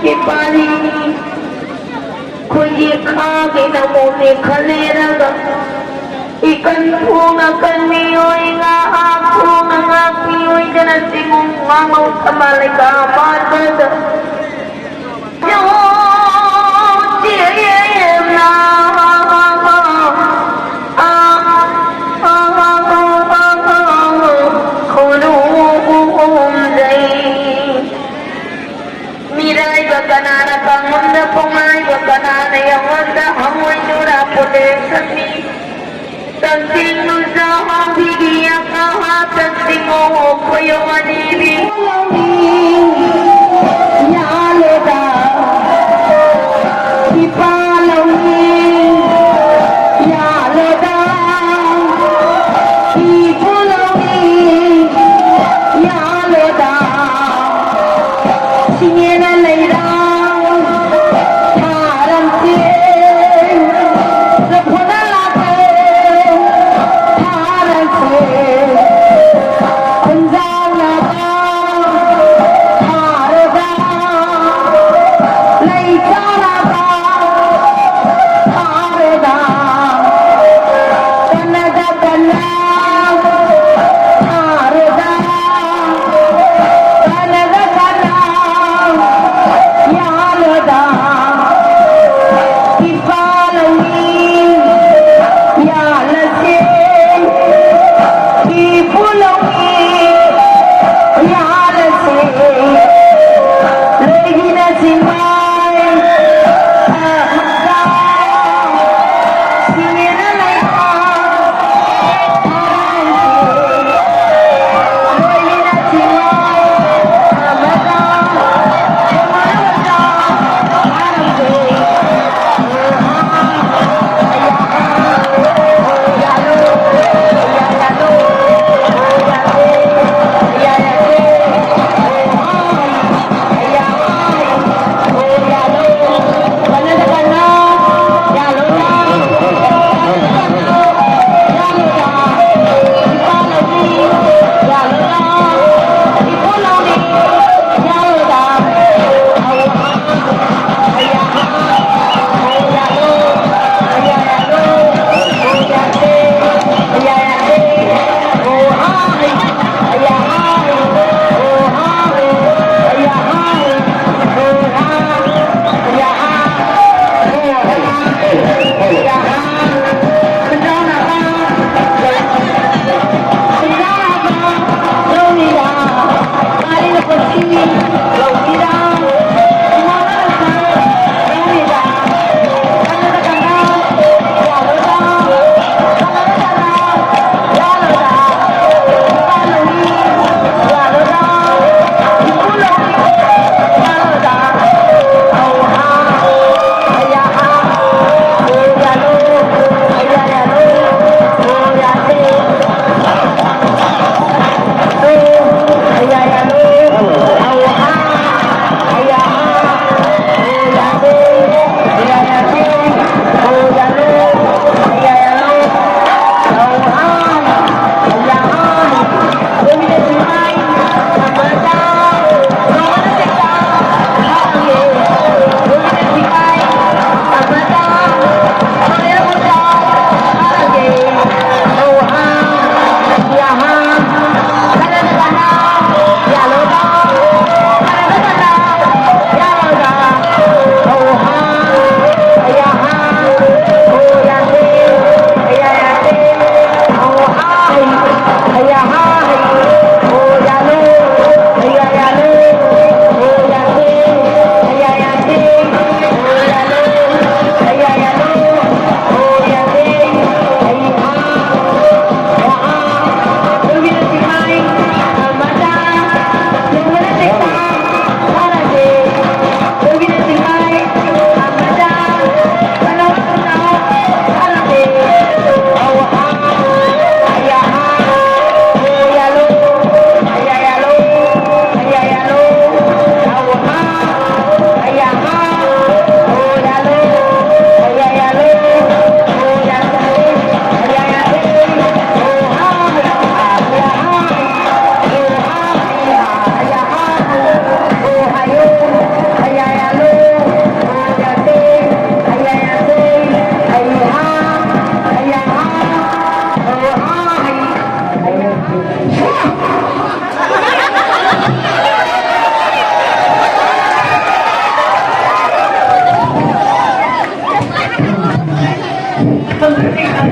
के पानी कोई खागे न मोने खले रगा ikan bunga kani oi ngaku ngaki oi jana tingung ngau tamale kamar bada yo na mirai baganara pangunda pongai baganara yang wanda hamoi jura pode sami tanting nuzaha bigiya kaha tanting o koyo manibi yaleda ipalawi yaleda ipalawi yaleda singena leira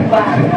ba?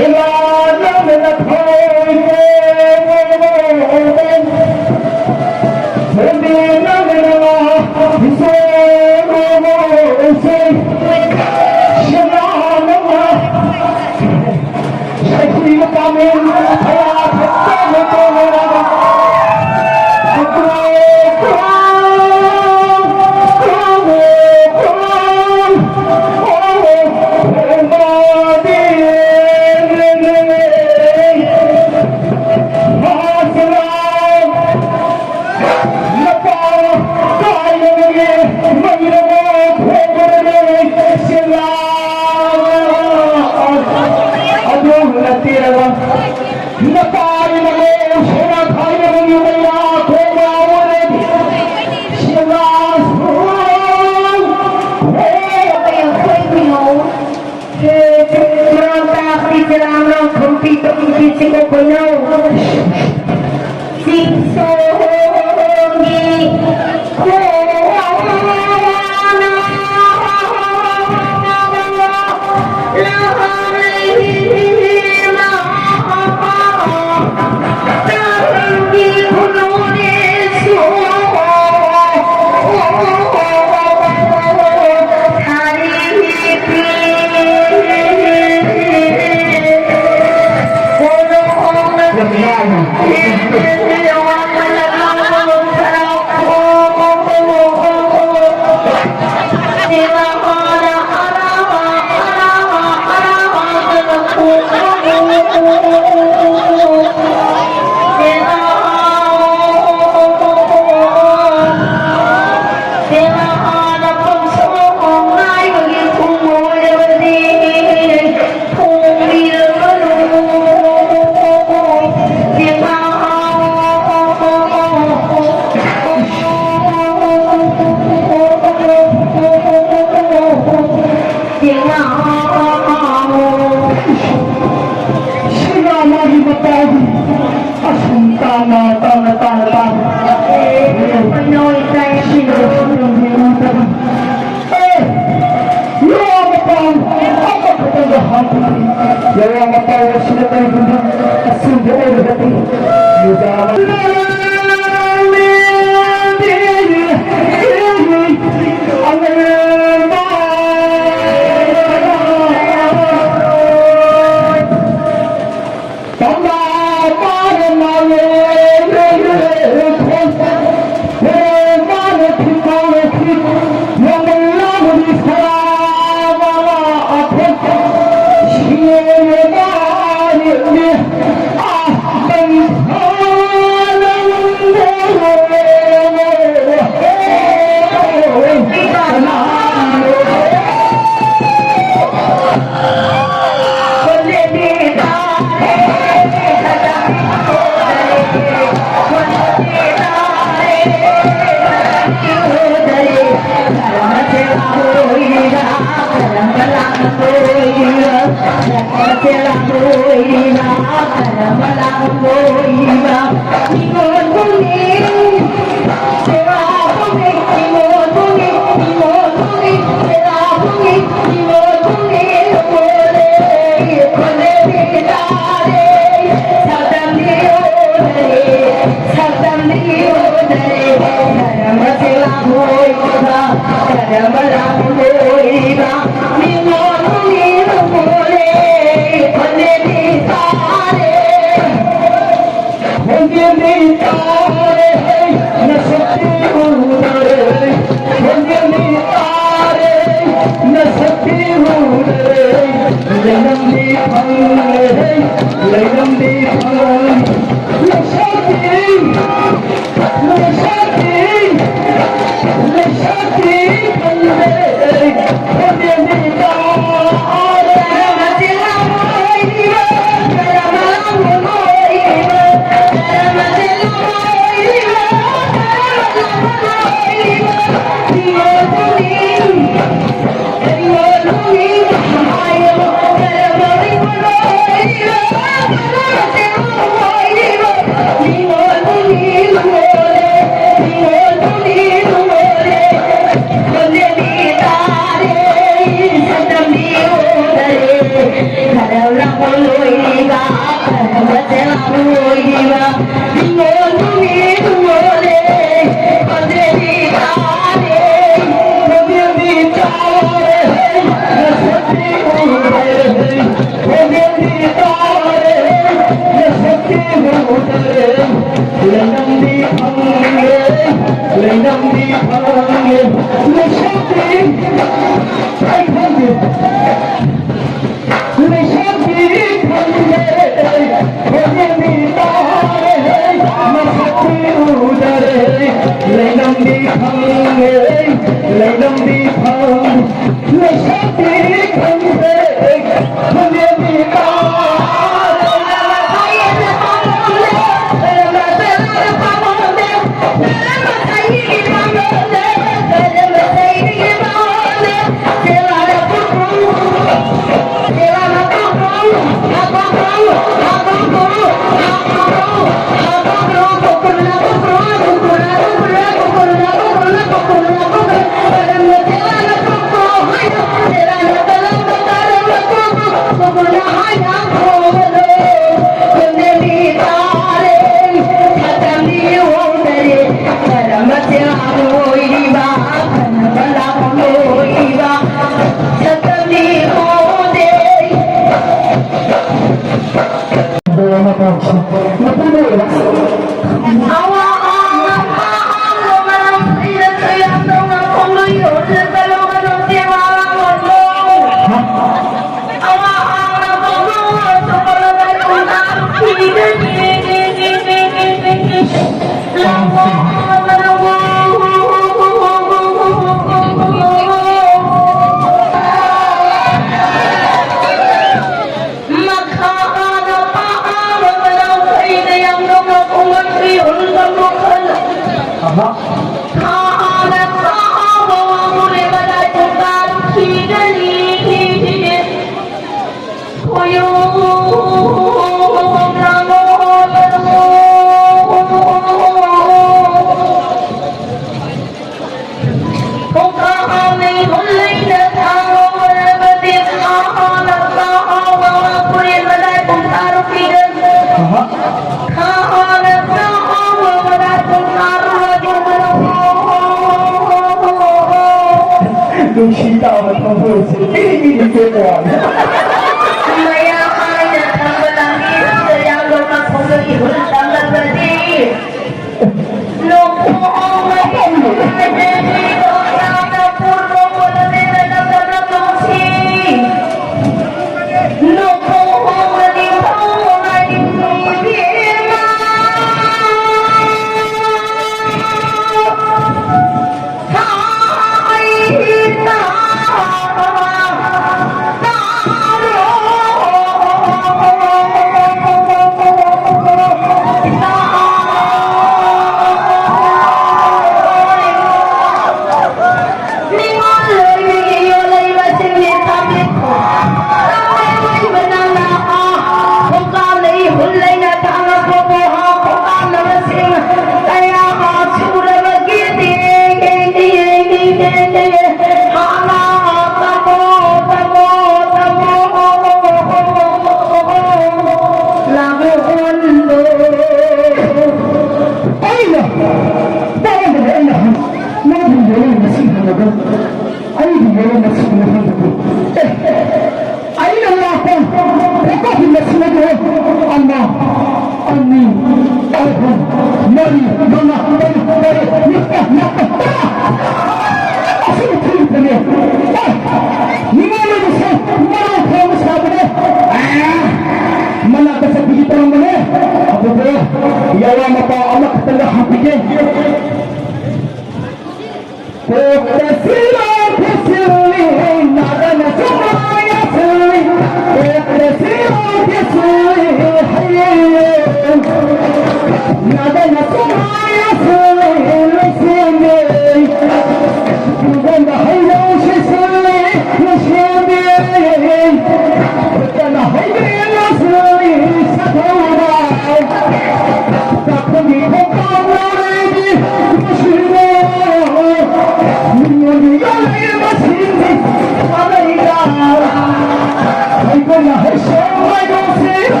Hey,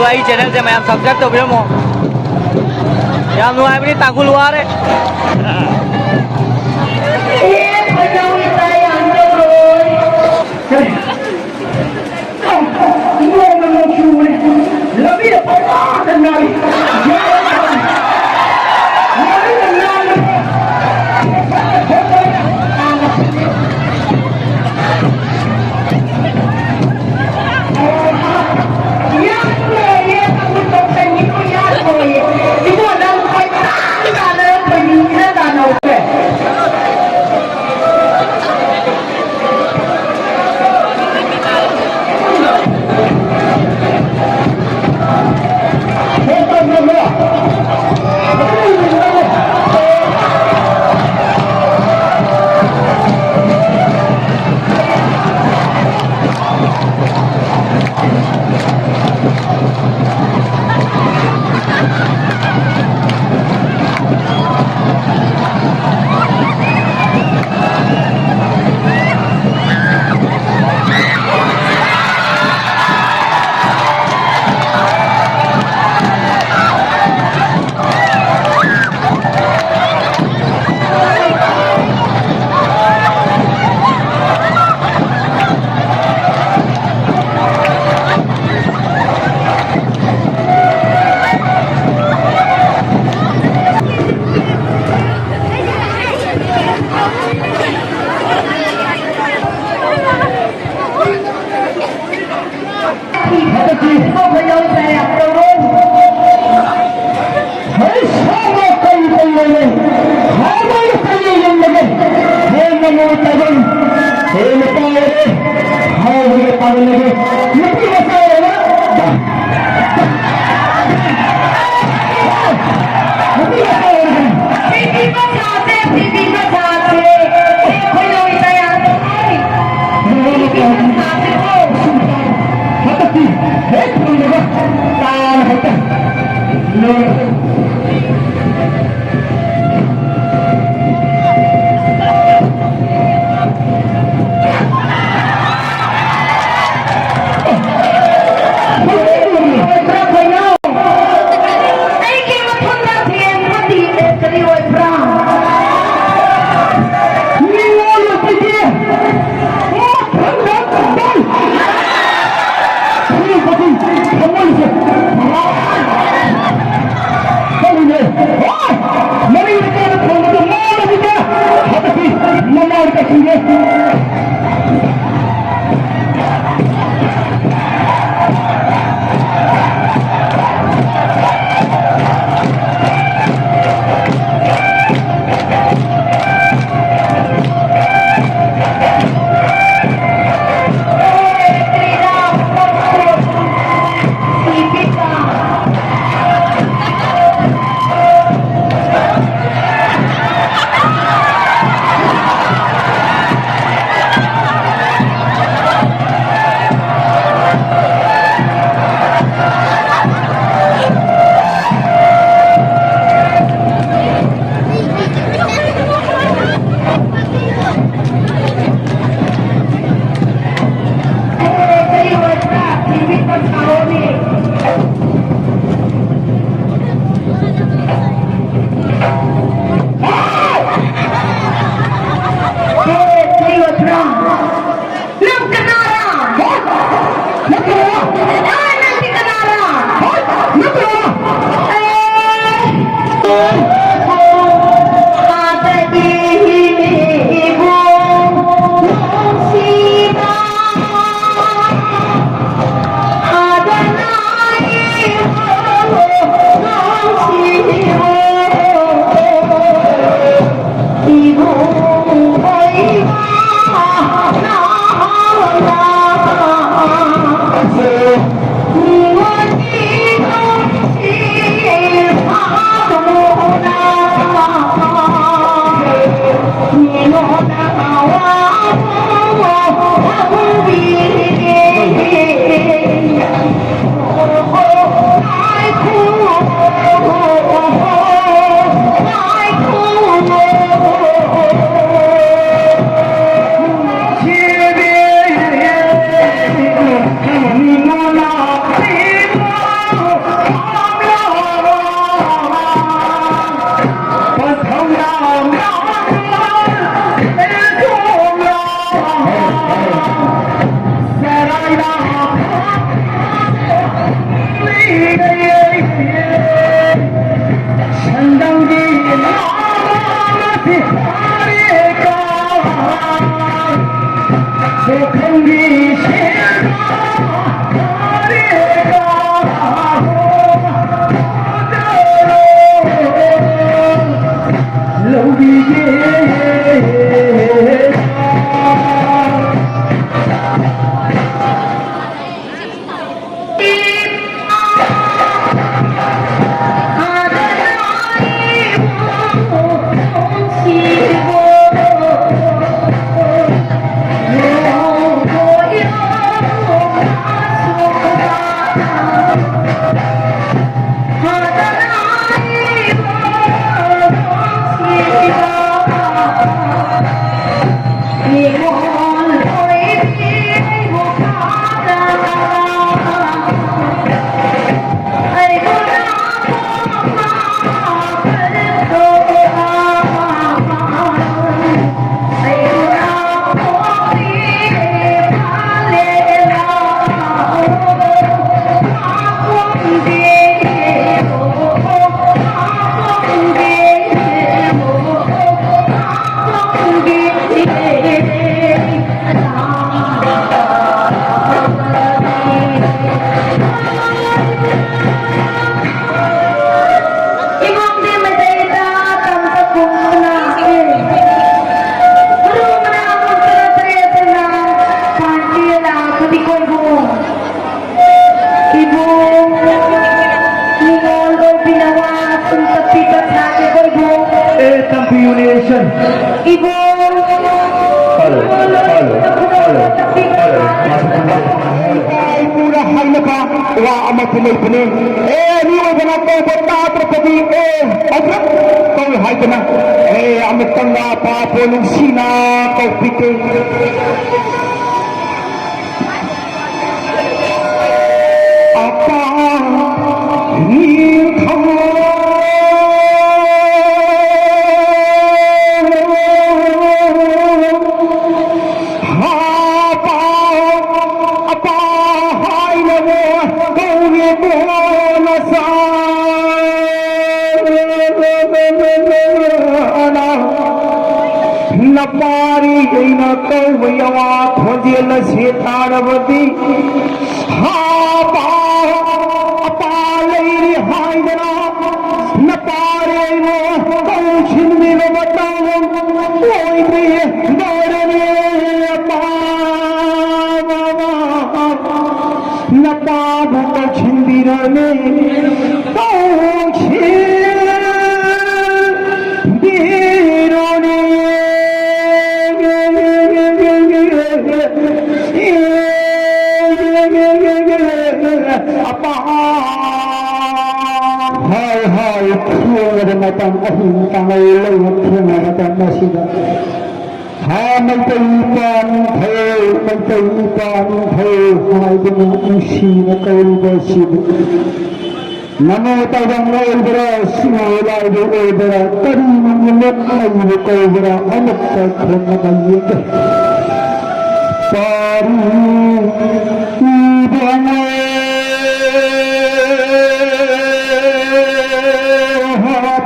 आई channel से मैं subscribe तो बिरमो या नु आई बनी ताकुल वारे Namo tawang oibra simula oibra tari mangulat ayuh oibra anak takkan ayuh tari ibana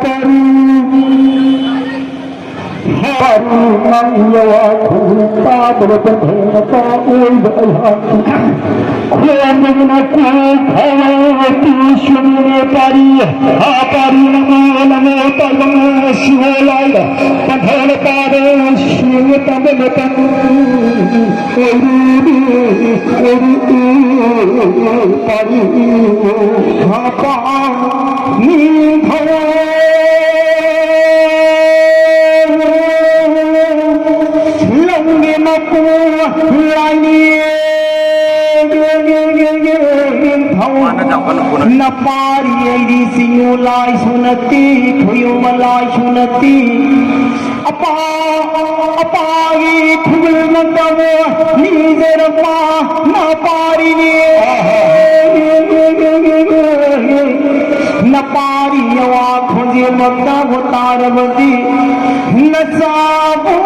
tari hari manyawa kunta berbeda oibra Khawati sunne pari apari namo tawang simula padhal pare shiv tamil tam pari hapa ni bhaya lange napu laini Napari simulai sunati khuyumalai sunati apa khul nandamo nijer pa napari napari yawa khuje makta tarvati nasabu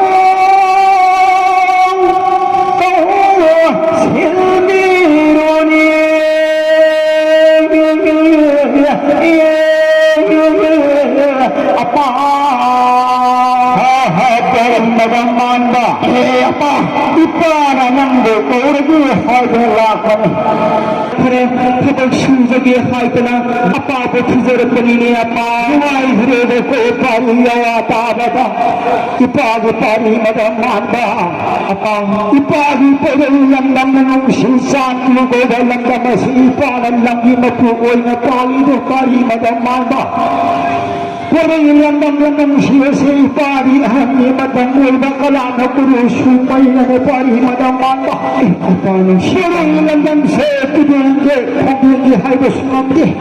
madam manda apa ipana nanggo korgi haidala kan kare khobal shuzage haidala apa bothuzer panine apa mai hre ko pariya apa bata ipagi pari madam manda apa ipagi perelam namnu sinsan lugo dalam damasi ipana langi mapu oina pali do kari madam manda Perayaan siya pari ahli madang ulba kalana kuru sumay na pari madang manda. Perayaan siya tudungke paglingi haibos ngamdi.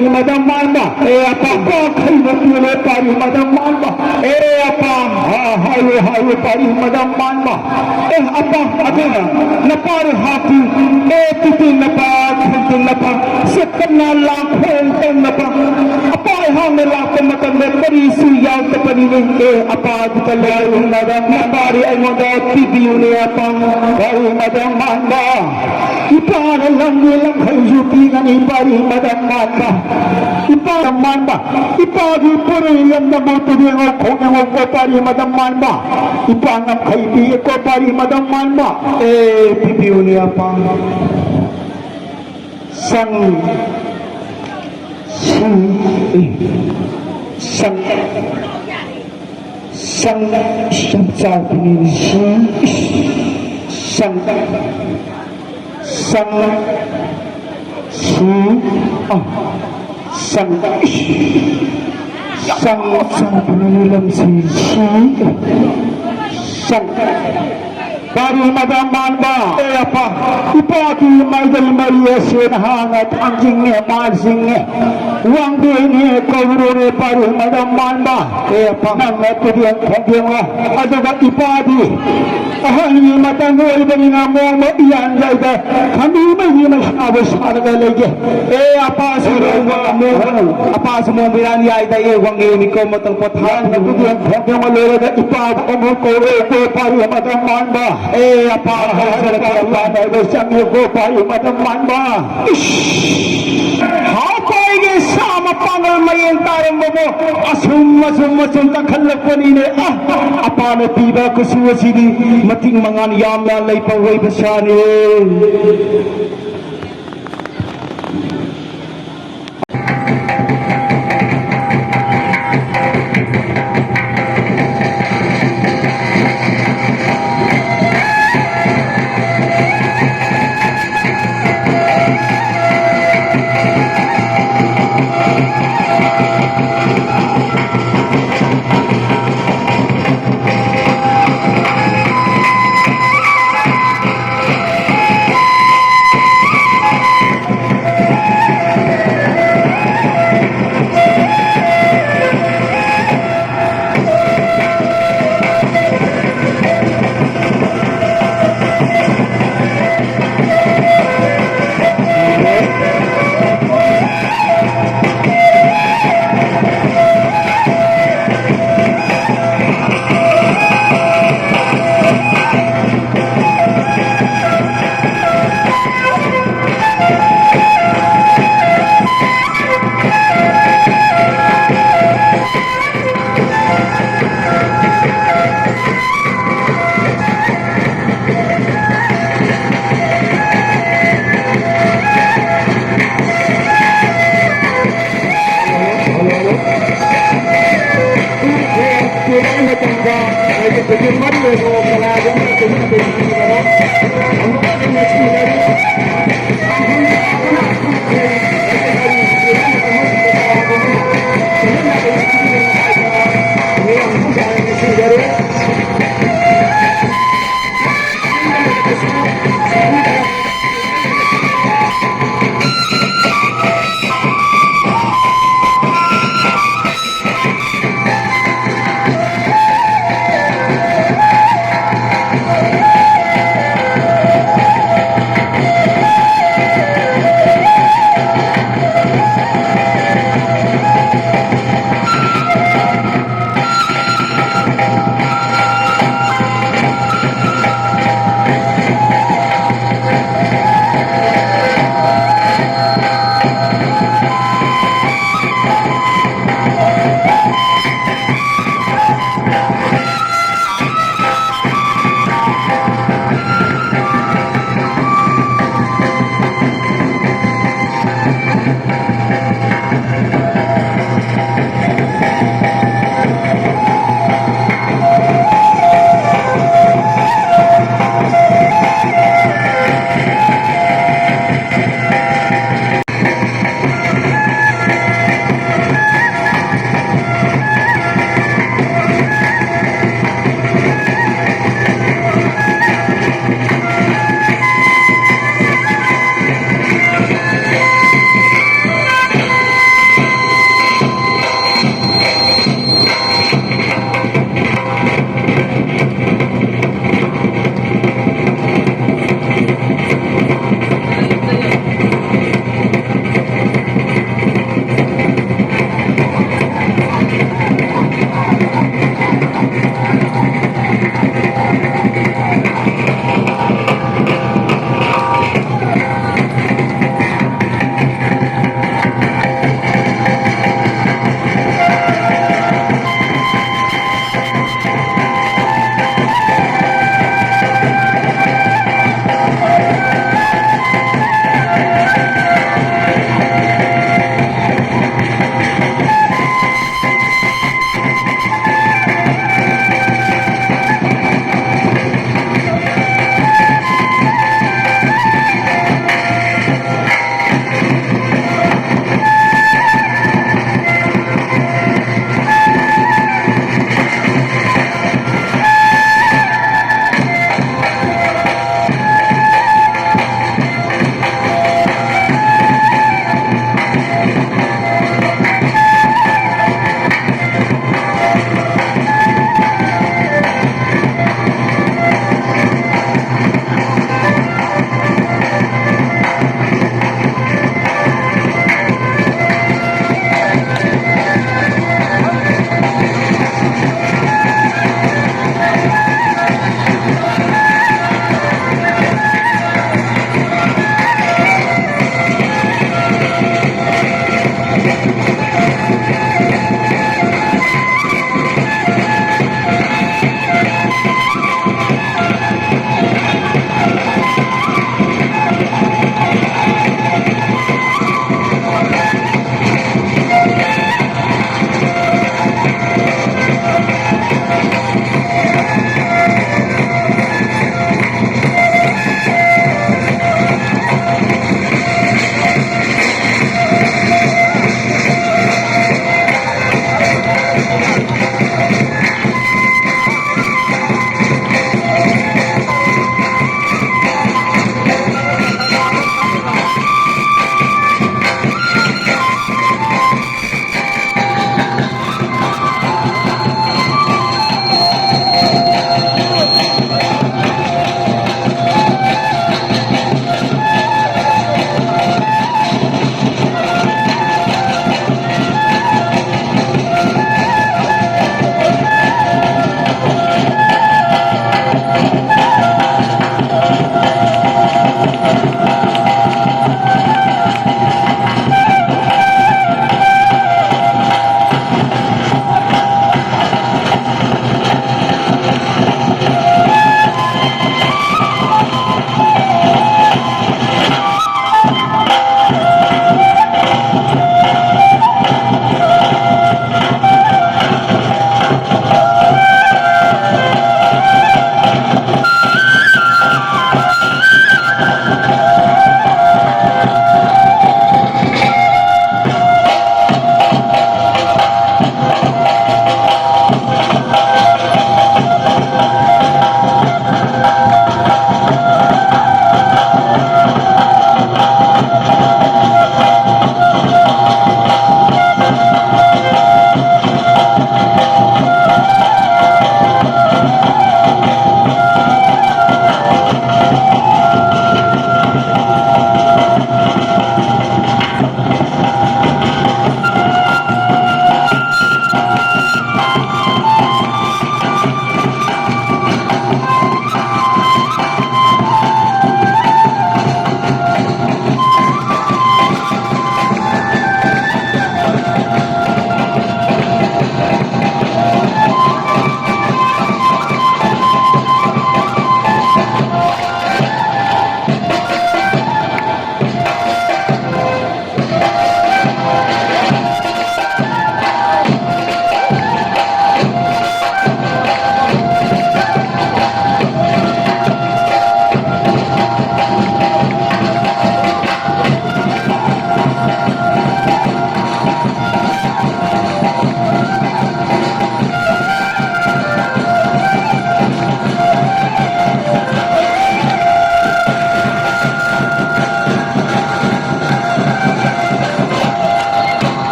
Madang manda, apa kay matule pari madang manda. Apa hayo pari madang manda. Apa aduna na pari hati. Titin na pa, titin na pa. Setan na lang kwenten na pa. Apa yang melakukan matanda berisi yang terpenuhi apa kita lalu madam mari aymoda tibiu ni apa bari madam manda ipar lang hayupi ngani bari madam manda ipar manda ipar puri yang namutu dia ngok ngok bari madam manda ipar ngam khaibi ko bari madam manda tibiu ni apa sang Bari madam manda apa ipaki maidal maria sen hangat anjingnya malsingnya uang dini kawurune bari madam manda apa nama tudian kagenglah ada bak ipadi ahli madam ulbani ngamo iyan jaida kami magi abis harga lagi apa semua birani aida uang ini kau motor pothan tudian kageng lele ipad omo ko bari madam manda apa hasil kerana bersang ko pari madam manda apa ini sama pangal mayen tarang bobo asum tak khalak pani ne apa ne tiba kesuwa sini mating mangan yam la lai pawai besane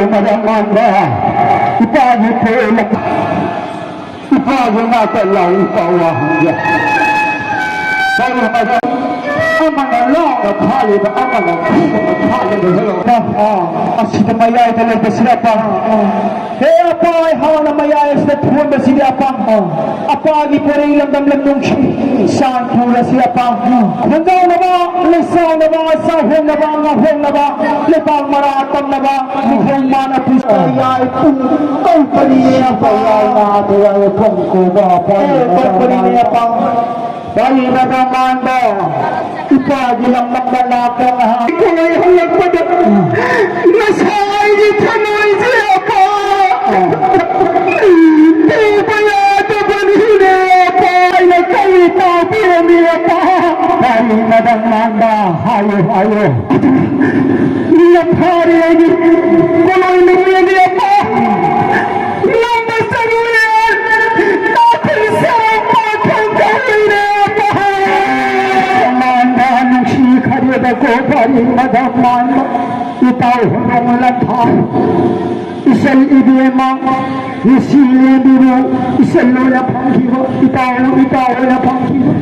madamanda ipagi pula ipagi natin lang ipawahan niya kaya madam ang mga long at hali na ang mga kumang at hali na hello asita mayay talaga sila pa kaya pa ay hawa na mayayas na tuwan na sila pa apagi po rin lang damlam nung saan pula sila pa hanggang na ba lisaw na ba sahong na ba ngahong na ba lipang maratang na ba mukhang manapis ay kung paniniya pa ay natin ay pangko ba kung paniniya pa bayi na naman ba ipagi lang maglalakang ikaw ay halag pa na nasay di tanoy siya pa di bayado ba nila pa ay nagkawita pinaniya pa bayi na naman ba hayo nilang hari ay kuloy lumia niya pa lampas sa nguyan natin sa pagkangkawin Kariya ko pari madaman itaw ng lathan isal ibiyemang isili biro isal lola pangkiwa itaw na pangkiwa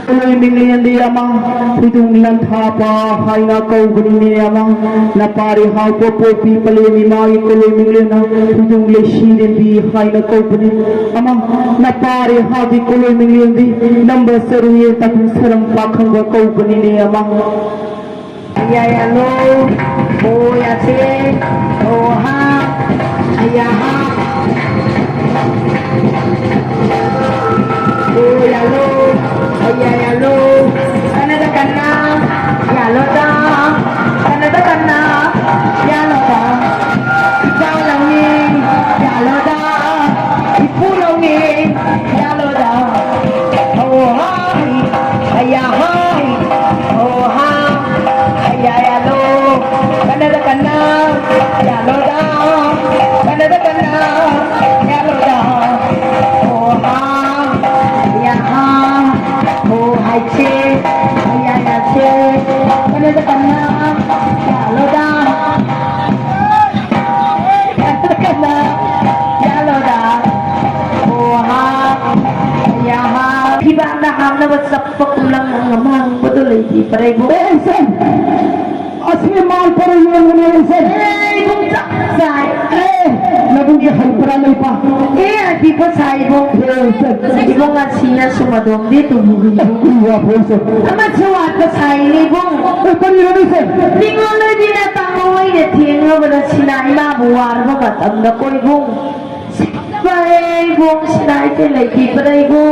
Uloy mingliyan di amang hidung lantha pa hay na kau guni ni amang na pari hau po po pi pali ni magi uloy mingliyan na hidung leshirin di hay na kau guni amang na pari hau di uloy mingliyan di number seruye takung serang pakang wa kau guni ni amang Ayayalo, Boyase, Oha, Ayaha, Boyalo, Ayayalo, Kanada Kana, Yaloda, Kanada Kana, Yaloda, Ikaw lang ni, Yaloda, Ipulaw ni, Yaloda, Oha, Ayaha, Oha, Ayayalo, Kanada Kana, Yaloda, Kanada Kana, Yaloda, Oha, Ayaha, Ohache, Ayayache, Kanada Kana, Yaloda, Kanada Kana, Yaloda, Oha, Ayaha. Hibang na ham na wasak pakulang ng amang patuloy di pareho. Sen asli mal पर ये मने से Ibong saksay. lagu के हल पर नहीं पा Di pa sa ibong. Ibong nga siya sumadong dito. या बोल से Amat suwat pa sa ibong. पर ये नहीं से Lingon na din na tangoy na tingo ba na sinay mabuwar ba matang na ko ibong. Ibong sinay tilay di pareho.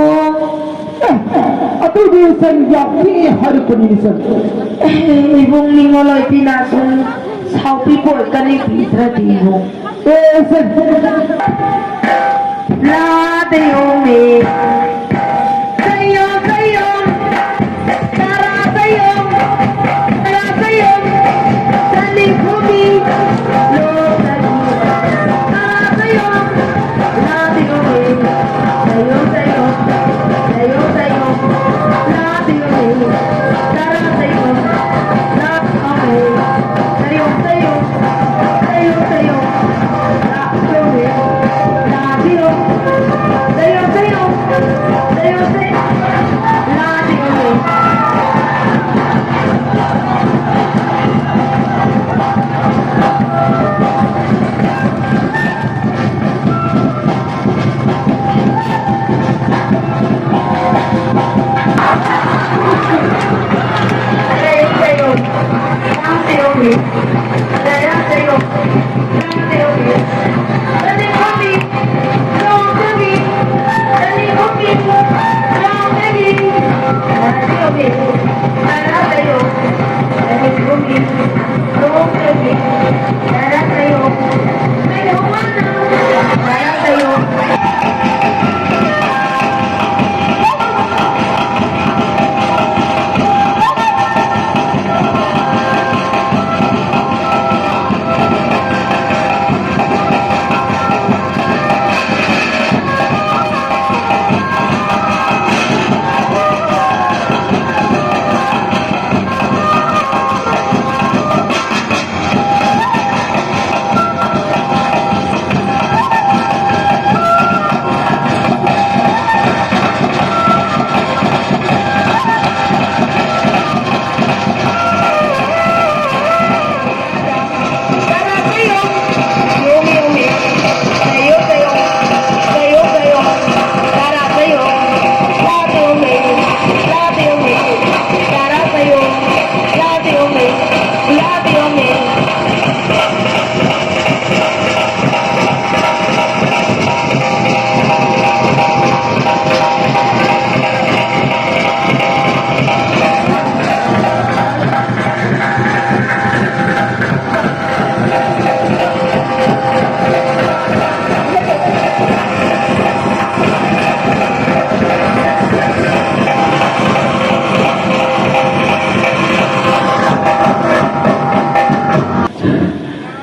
अतु दिसन या भी हर पनी सन Ibong lingoloy pinasong sao people kanipitra di ibong. sen La de ome, kayo, tara kayo, talipumi, lo kayo, tara kayo, la de ome, kayo, la de ome, tara kayo, la ome, kayo,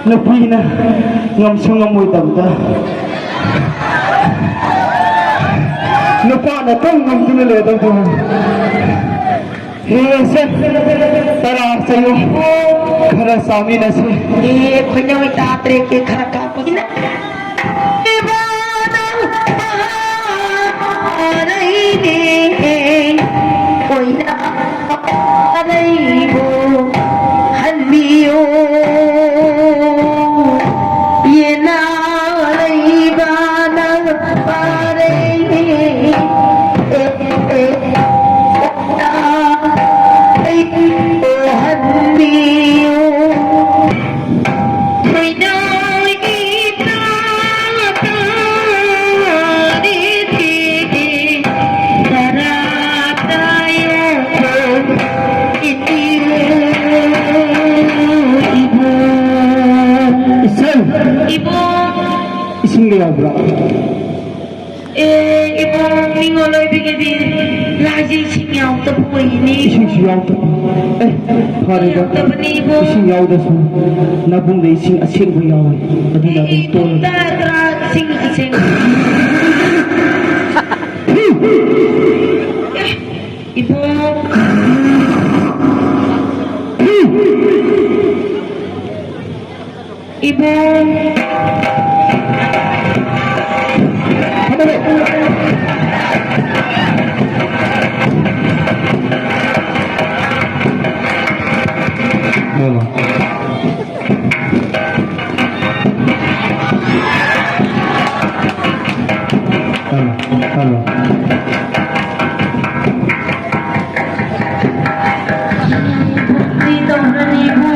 Nupina ngam sungam moy tamda Nupa na tong ngam tunile tamda Hese tara sayo khara sami na se khunyo ita tre ke khara ka pina Bra. Ibu mingoloi bigedi laji singyau tepu ini. Ising siyaw to. Pare da. Ising yaw da su. Nabung da ising asing ko yaw. Adi na dun tol. Tara sing sing. Ibu. Ibu. Halo. Dito na ibu.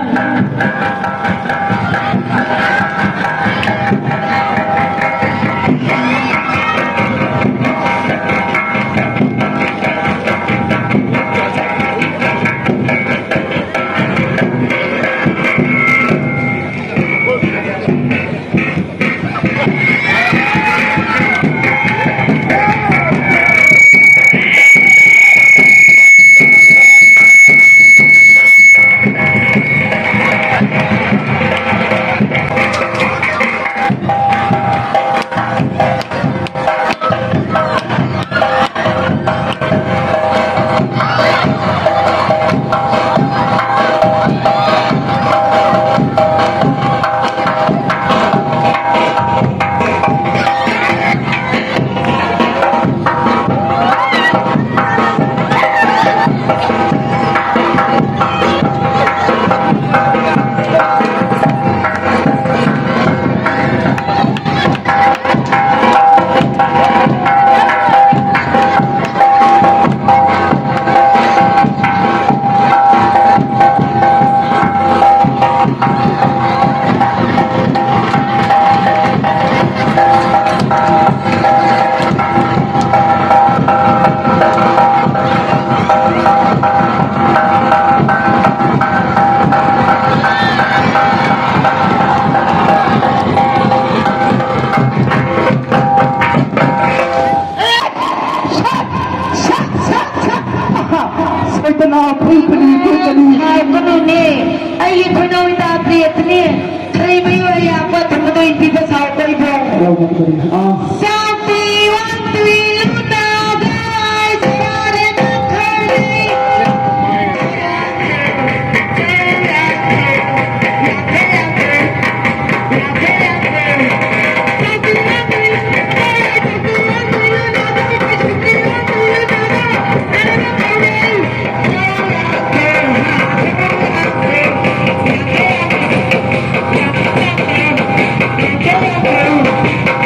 Tana pui kali Ay kuno ni. Ay kuno ita priet ni. Kaya ba yung ay apa kuno iti sa sao ko ibo. Yaw mo ko rin. Sabi one three luta guys. Pare na kari.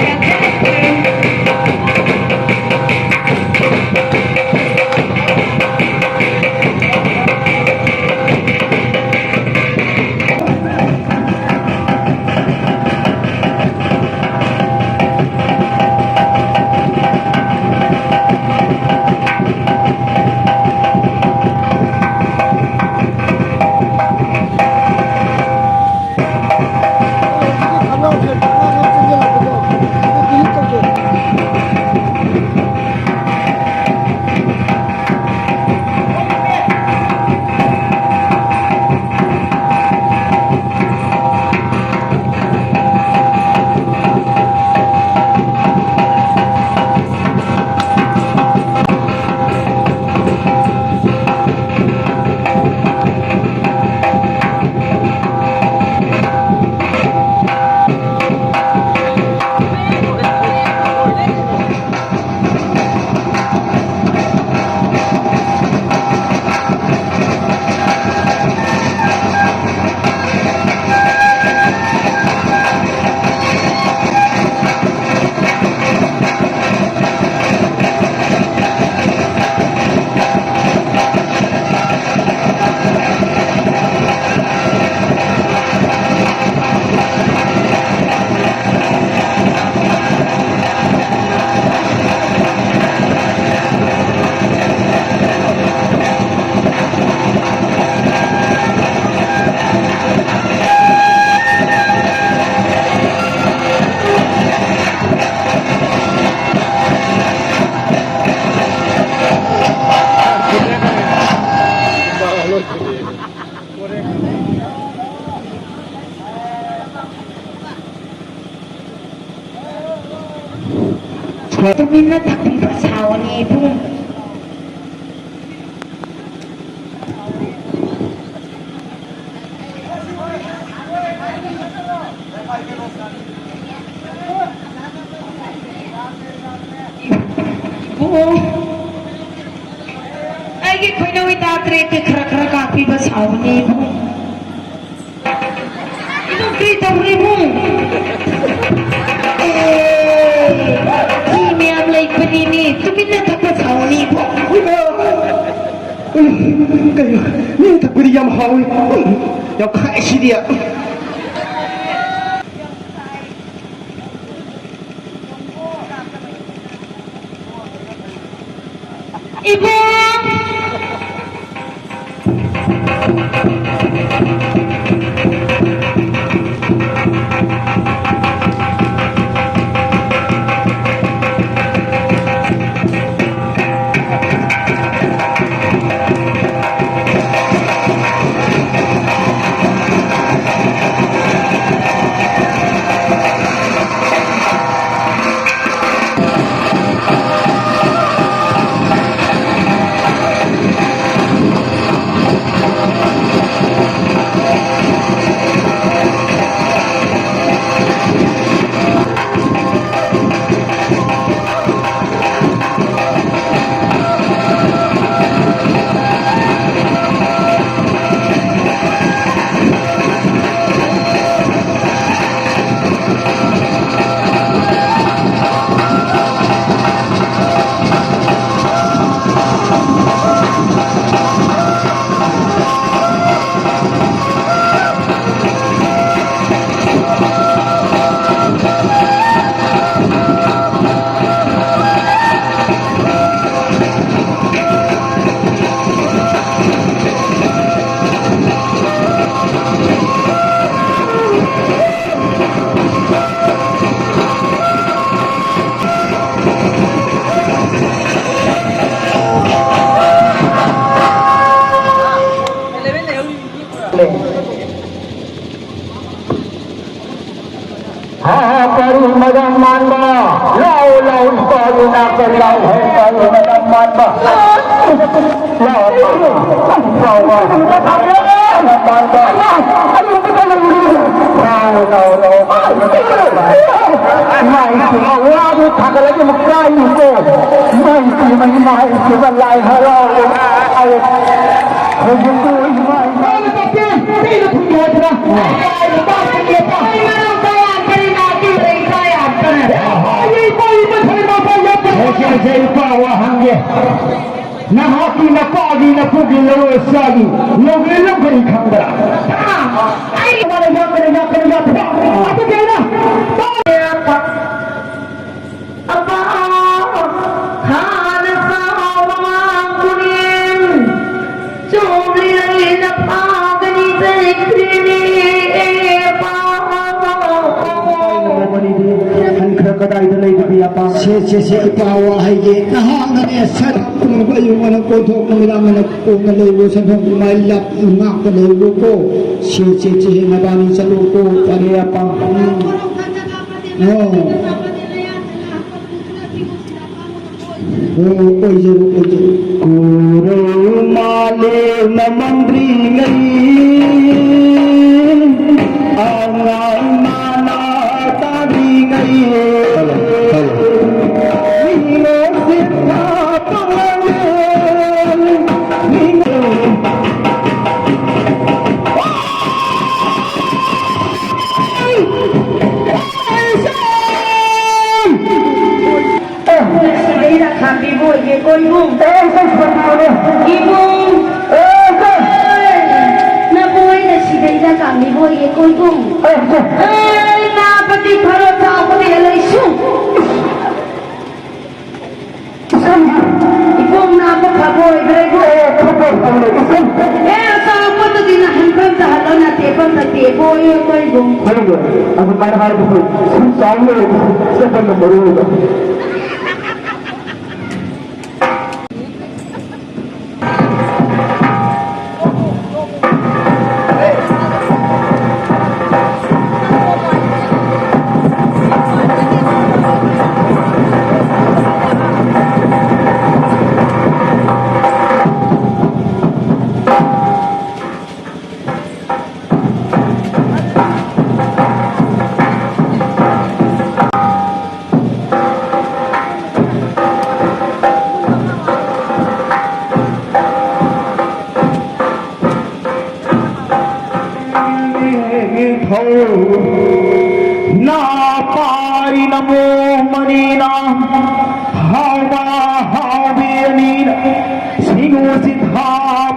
Yeah. Tumina takong pasawa ni Ibong. Ibong. Ay, ko'y nawitatre kay krak-krakapi pasawa ni Ibong. Inong kita mo Ibong. Kimi ang lay panini. Tumina takong pasawa ni Ibong. kayo, ni tak beri yang hao, yang kai si dia. Ibong! Baru madam manda, lau lau baru nak lau baru madam manda. Lau mai cuma waduh tak lagi mukai itu, mai cuma lai halau, ayat, begitu mai. Tidak punya dah. Saya bawa hangge. Nah hati nak pagi nak pergi lalu sagi. Lalu beri kamera. Ay, mana nak kerja. Apa dia? Apa? Hana sawang kuning. Jomli na pagani tekrini pa. Kadai dalai tapi apa? Se tawa hai ye. Nah ngane sat kum ko yung mana ko thok na mila mana ko ngalai wo san thok mai lap ngak ko le wo ko. Se na bani salu ko pare apa? Oh. Oi je. Guru male na mandri ngai. Angai mana tadi ngai. Ibong, nabuhay na si Dayda kami boy ko Ibong. Ay, napati parot ako ni Elisyo. Ibong napakaboy, Grego. Sa ako to dinahanpan sa halo na tepang na teboy ko Ibong. Aku kaya harap ko. Sama sa pagmamaro. थो ना पारी नमो मनीना हावा हावीरनीन सिंगो सिद्धा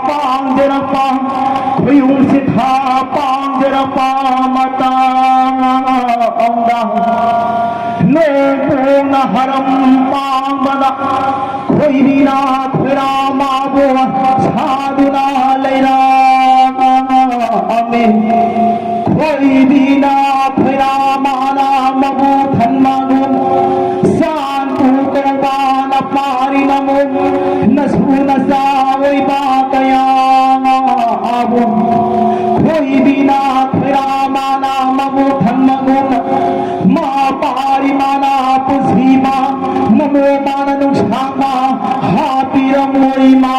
पांजरपा खुयू सिद्धा पांजरपा मता औंदा no पूर्ण हरम पांबदा खुयरीना खुरा माबो साधुना लेना अमे खुयरीना खुरा माना मबो धन्मानु सांतु कोबान पारी नमो नसु नसावै बाकया आबो खुयरीना खुरा माना मबो धन्मानु मा पारी माना पुसीमा ममो माननु शामा हापिरमोई मा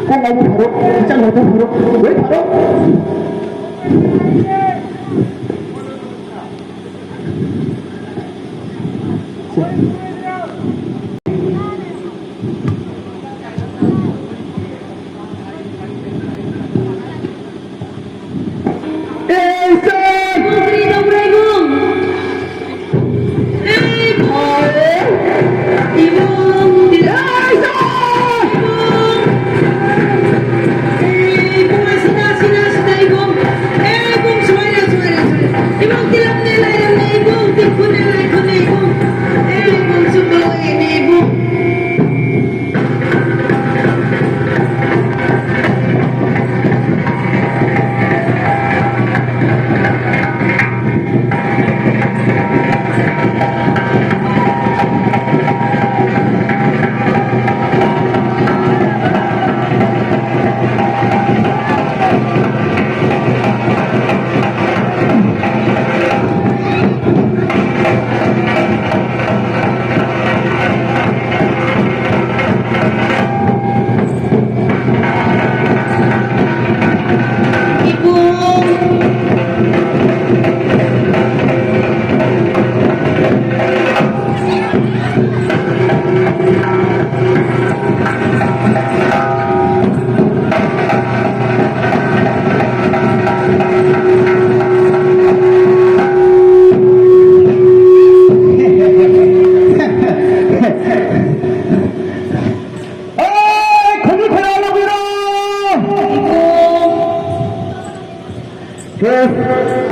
kan lagi buruk, jangan lagi buruk, wait buruk.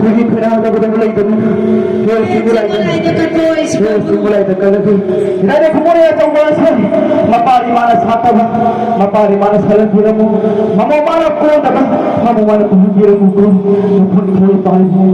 Kuji kerana dah mulai itu, mulai itu kalau ada kemudian yang tunggu sekali, mapari mana satu, mapari mana salah diramu, mamu mana kau dah, mamu mana kau diramu kau, pun kau tahu.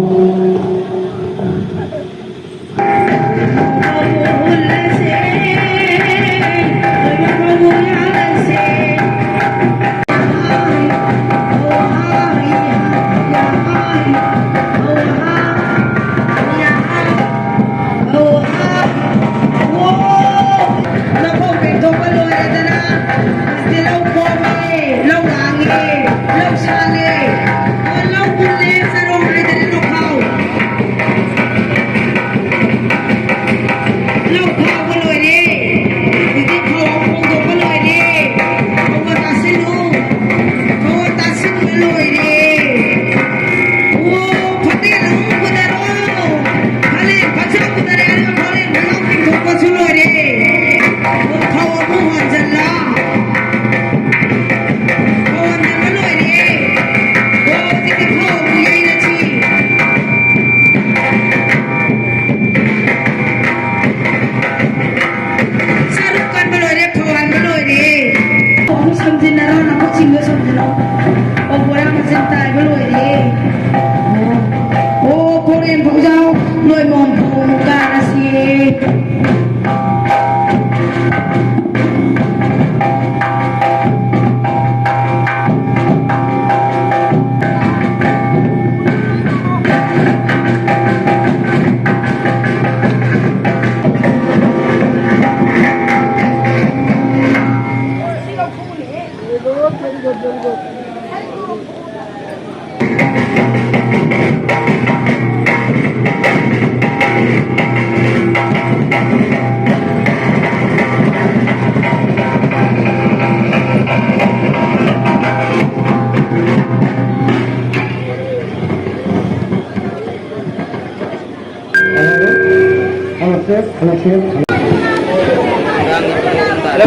Hello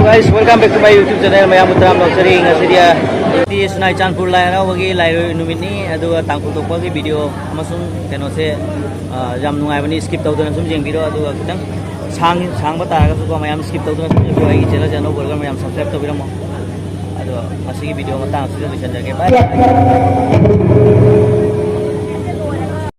guys, welcome back to my YouTube channel. Mayam utram loksari ngasidia ti sunai chanpur lai na wagi lai numit ni adu tangkul tokpa gi video amasung keno se jam nungai bani skip tawduna sum jeng video adu kitang sang ba taraga su ko mayam skip tawduna sum ko ai channel channel burger mayam subscribe tawbiramo adu asigi video mata asigi bisan jage bye